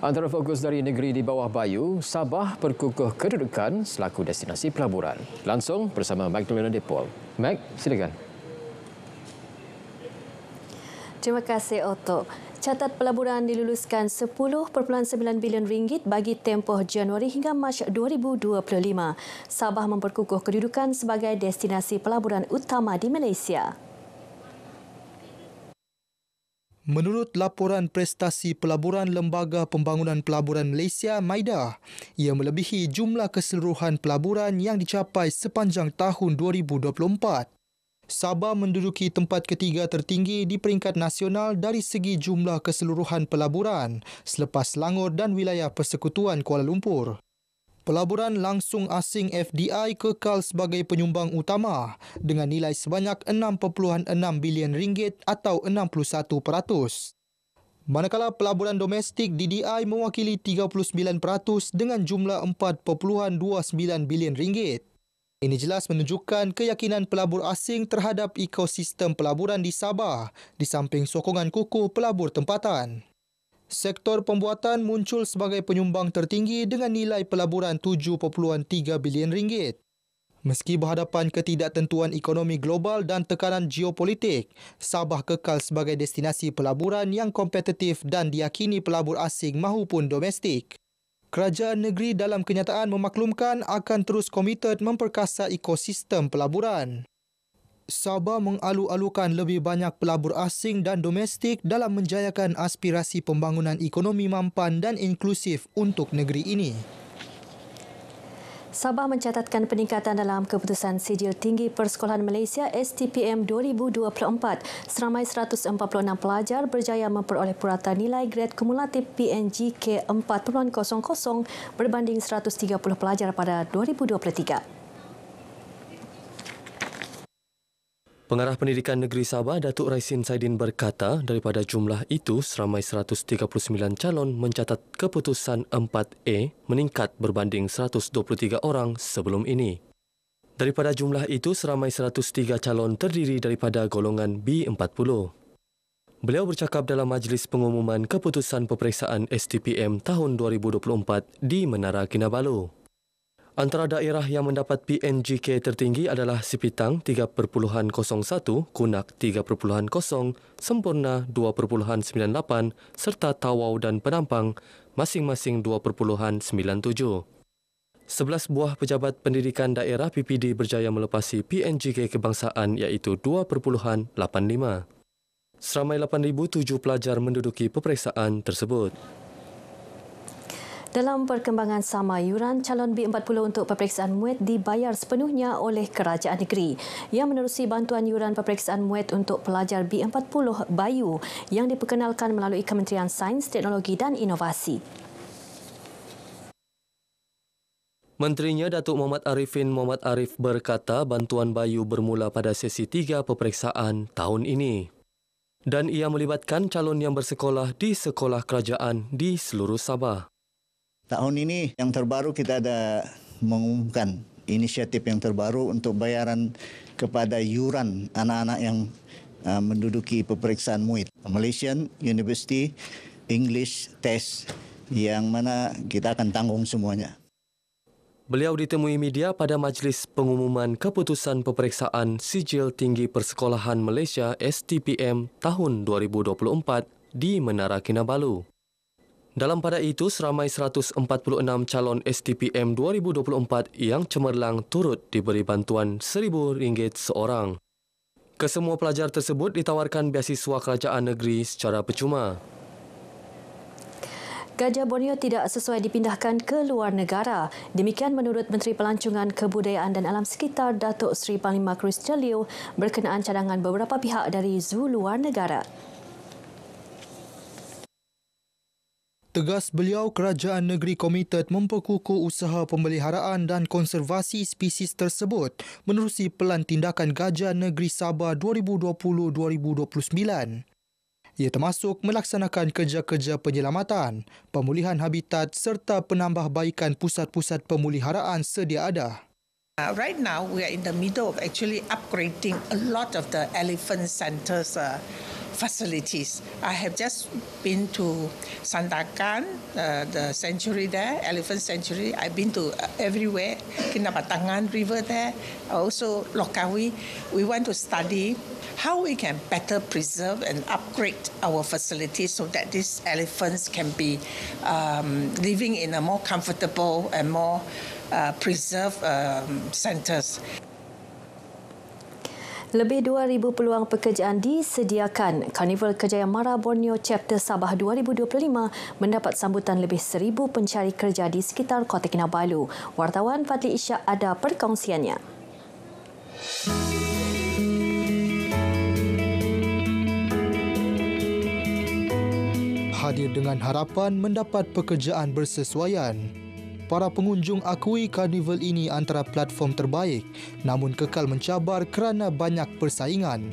Antara fokus dari negeri di bawah Bayu, Sabah perkukuh kedudukan selaku destinasi pelaburan. Langsung bersama Magdalena Depol. Mag, silakan. Terima kasih, Otto. Catat pelaburan diluluskan 10.9 bilion ringgit bagi tempoh Januari hingga Mac 2025. Sabah memperkukuh kedudukan sebagai destinasi pelaburan utama di Malaysia. Menurut laporan prestasi pelaburan Lembaga Pembangunan Pelaburan Malaysia (MIDA), ia melebihi jumlah keseluruhan pelaburan yang dicapai sepanjang tahun 2024. Sabah menduduki tempat ketiga tertinggi di peringkat nasional dari segi jumlah keseluruhan pelaburan selepas Selangor dan wilayah Persekutuan Kuala Lumpur. Pelaburan langsung asing FDI kekal sebagai penyumbang utama dengan nilai sebanyak 6.6 bilion ringgit atau 61%. Manakala pelaburan domestik DDI mewakili 39% dengan jumlah 4.29 bilion ringgit. Ini jelas menunjukkan keyakinan pelabur asing terhadap ekosistem pelaburan di Sabah di samping sokongan kukuh pelabur tempatan. Sektor pembuatan muncul sebagai penyumbang tertinggi dengan nilai pelaburan 7.3 bilion ringgit. Meski berhadapan ketidaktentuan ekonomi global dan tekanan geopolitik, Sabah kekal sebagai destinasi pelaburan yang kompetitif dan diyakini pelabur asing mahupun domestik. Kerajaan negeri dalam kenyataan memaklumkan akan terus komited memperkasa ekosistem pelaburan. Sabah mengalu-alukan lebih banyak pelabur asing dan domestik dalam menjayakan aspirasi pembangunan ekonomi mampan dan inklusif untuk negeri ini. Sabah mencatatkan peningkatan dalam keputusan Sijil Tinggi Persekolahan Malaysia STPM 2024. Seramai 146 pelajar berjaya memperoleh purata nilai grade kumulatif PNGK 4.00 berbanding 130 pelajar pada 2023. Pengarah Pendidikan Negeri Sabah, Datuk Raisin Saidin berkata, daripada jumlah itu, seramai 139 calon mencatat keputusan 4A meningkat berbanding 123 orang sebelum ini. Daripada jumlah itu, seramai 103 calon terdiri daripada golongan B40. Beliau bercakap dalam majlis pengumuman keputusan peperiksaan STPM tahun 2024 di Menara Kinabalu. Antara daerah yang mendapat PNGK tertinggi adalah Sipitang 3.01, Kunak 3.0, Sempurna 2.98 serta Tawau dan Penampang masing-masing 2.97. 11 buah pejabat pendidikan daerah PPD berjaya melepasi PNGK kebangsaan iaitu 2.85. Seramai 8,007 pelajar menduduki peperiksaan tersebut. Dalam perkembangan sama, yuran calon B40 untuk peperiksaan MUET dibayar sepenuhnya oleh kerajaan negeri yang menerusi bantuan yuran peperiksaan MUET untuk pelajar B40 Bayu yang diperkenalkan melalui Kementerian Sains, Teknologi dan Inovasi. Menterinya Datuk Muhammad Arifin Muhammad Arif berkata bantuan Bayu bermula pada sesi 3 peperiksaan tahun ini. Dan ia melibatkan calon yang bersekolah di sekolah kerajaan di seluruh Sabah. Tahun ini yang terbaru kita ada mengumumkan inisiatif yang terbaru untuk bayaran kepada yuran anak-anak yang menduduki peperiksaan MUIT. Malaysian University English Test yang mana kita akan tanggung semuanya. Beliau ditemui media pada majlis pengumuman keputusan peperiksaan Sijil Tinggi Persekolahan Malaysia STPM tahun 2024 di Menara Kinabalu. Dalam pada itu, seramai 146 calon STPM 2024 yang cemerlang turut diberi bantuan RM1,000 seorang. Kesemua pelajar tersebut ditawarkan beasiswa kerajaan negeri secara percuma. Gajah Borneo tidak sesuai dipindahkan ke luar negara. Demikian menurut Menteri Pelancongan Kebudayaan dan Alam Sekitar Datuk Seri Panglima Chris Jalil berkenaan cadangan beberapa pihak dari zoo luar negara. Tegas beliau, kerajaan negeri komited memperkukuh usaha pemeliharaan dan konservasi spesies tersebut menerusi Pelan Tindakan Gajah Negeri Sabah 2020-2029. Ia termasuk melaksanakan kerja-kerja penyelamatan, pemulihan habitat serta penambahbaikan pusat-pusat pemeliharaan sedia ada. Right now, we are in the middle of actually upgrading a lot of the elephant centres facilities. I have just been to Sandakan, the sanctuary there, elephant sanctuary. I've been to everywhere, Kinabatangan River there, also Lokawi. We want to study how we can better preserve and upgrade our facilities so that these elephants can be living in a more comfortable and more preserved centres. Lebih 2,000 peluang pekerjaan disediakan. Karnival Kerjaya Mara Borneo Chapter Sabah 2025 mendapat sambutan lebih 1,000 pencari kerja di sekitar Kota Kinabalu. Wartawan Fadli Ishak ada perkongsiannya. Hadir dengan harapan mendapat pekerjaan bersesuaian. Para pengunjung akui karnival ini antara platform terbaik, namun kekal mencabar kerana banyak persaingan.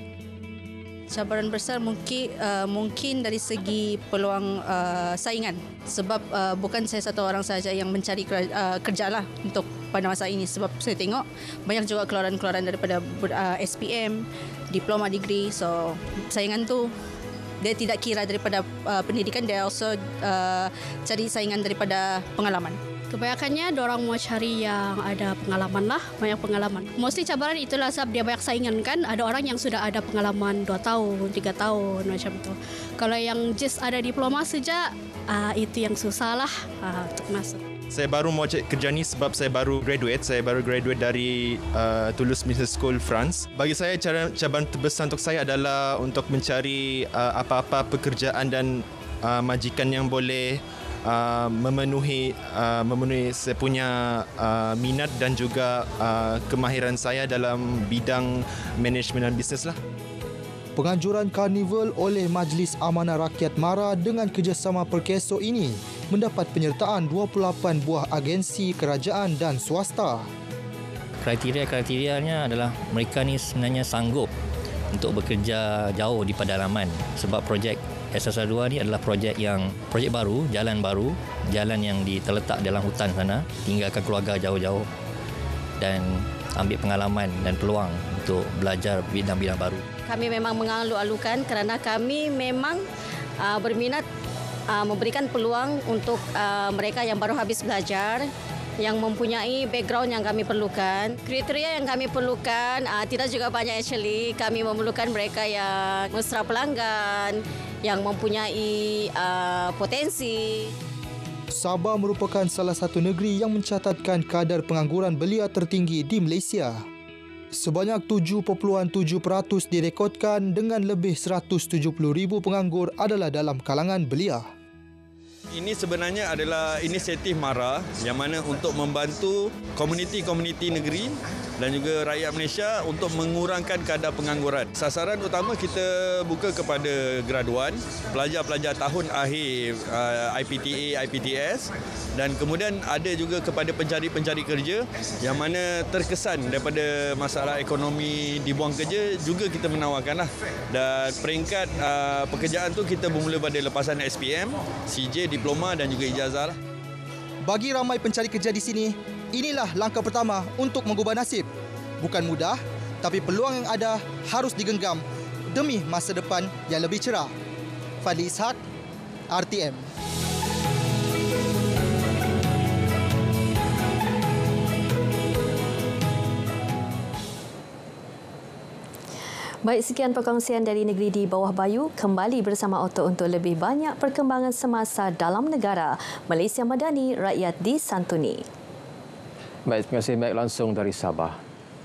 Cabaran besar mungkin dari segi peluang saingan, sebab bukan saya satu orang saja yang mencari kerja lah untuk pada masa ini, sebab saya tengok banyak juga keluaran-keluaran daripada SPM, diploma degree, so saingan tu dia tidak kira daripada pendidikan, dia also cari saingan daripada pengalaman. Kebanyakannya diorang mau cari yang ada pengalaman lah, banyak pengalaman. Mostly cabaran itulah sebab dia banyak saingan kan. Ada orang yang sudah ada pengalaman 2 tahun, 3 tahun macam tu. Kalau yang just ada diploma saja, itu yang susah lah untuk masuk. Saya baru mau cari kerja ni sebab saya baru graduate. Saya baru graduate dari Toulouse Business School, France. Bagi saya, cabaran terbesar untuk saya adalah untuk mencari apa-apa pekerjaan dan majikan yang boleh memenuhi saya punya minat dan juga kemahiran saya dalam bidang manajemen dan bisnes lah. Penganjuran karnival oleh Majlis Amanah Rakyat Mara dengan kerjasama Perkeso ini mendapat penyertaan 28 buah agensi kerajaan dan swasta. Kriteria-kriterianya adalah mereka ni sebenarnya sanggup untuk bekerja jauh di pedalaman, sebab projek SSR2 ni adalah projek baru, jalan yang terletak dalam hutan sana, tinggalkan keluarga jauh-jauh dan ambil pengalaman dan peluang untuk belajar bidang-bidang baru. Kami memang mengalu-alukan kerana kami memang berminat memberikan peluang untuk mereka yang baru habis belajar, yang mempunyai background yang kami perlukan. Kriteria yang kami perlukan tidak juga banyak actually. Kami memerlukan mereka yang mesra pelanggan, yang mempunyai potensi. Sabah merupakan salah satu negeri yang mencatatkan kadar pengangguran belia tertinggi di Malaysia. Sebanyak 7.7% direkodkan dengan lebih 170,000 penganggur adalah dalam kalangan belia. Ini sebenarnya adalah inisiatif MARA yang mana untuk membantu komuniti-komuniti negeri dan juga rakyat Malaysia untuk mengurangkan kadar pengangguran. Sasaran utama kita buka kepada graduan, pelajar-pelajar tahun akhir IPTA, IPTS, dan kemudian ada juga kepada pencari-pencari kerja yang mana terkesan daripada masalah ekonomi dibuang kerja, juga kita menawarkanlah. Dan peringkat pekerjaan tu kita bermula pada lepasan SPM, CJ, diploma dan juga ijazah lah. Bagi ramai pencari kerja di sini, inilah langkah pertama untuk mengubah nasib. Bukan mudah, tapi peluang yang ada harus digenggam demi masa depan yang lebih cerah. Fadli Ishak, RTM. Baik, sekian perkongsian dari Negeri di Bawah Bayu. Kembali bersama Otto untuk lebih banyak perkembangan semasa dalam negara. Malaysia Madani, rakyat disantuni. Baik, terima kasih Mac langsung dari Sabah.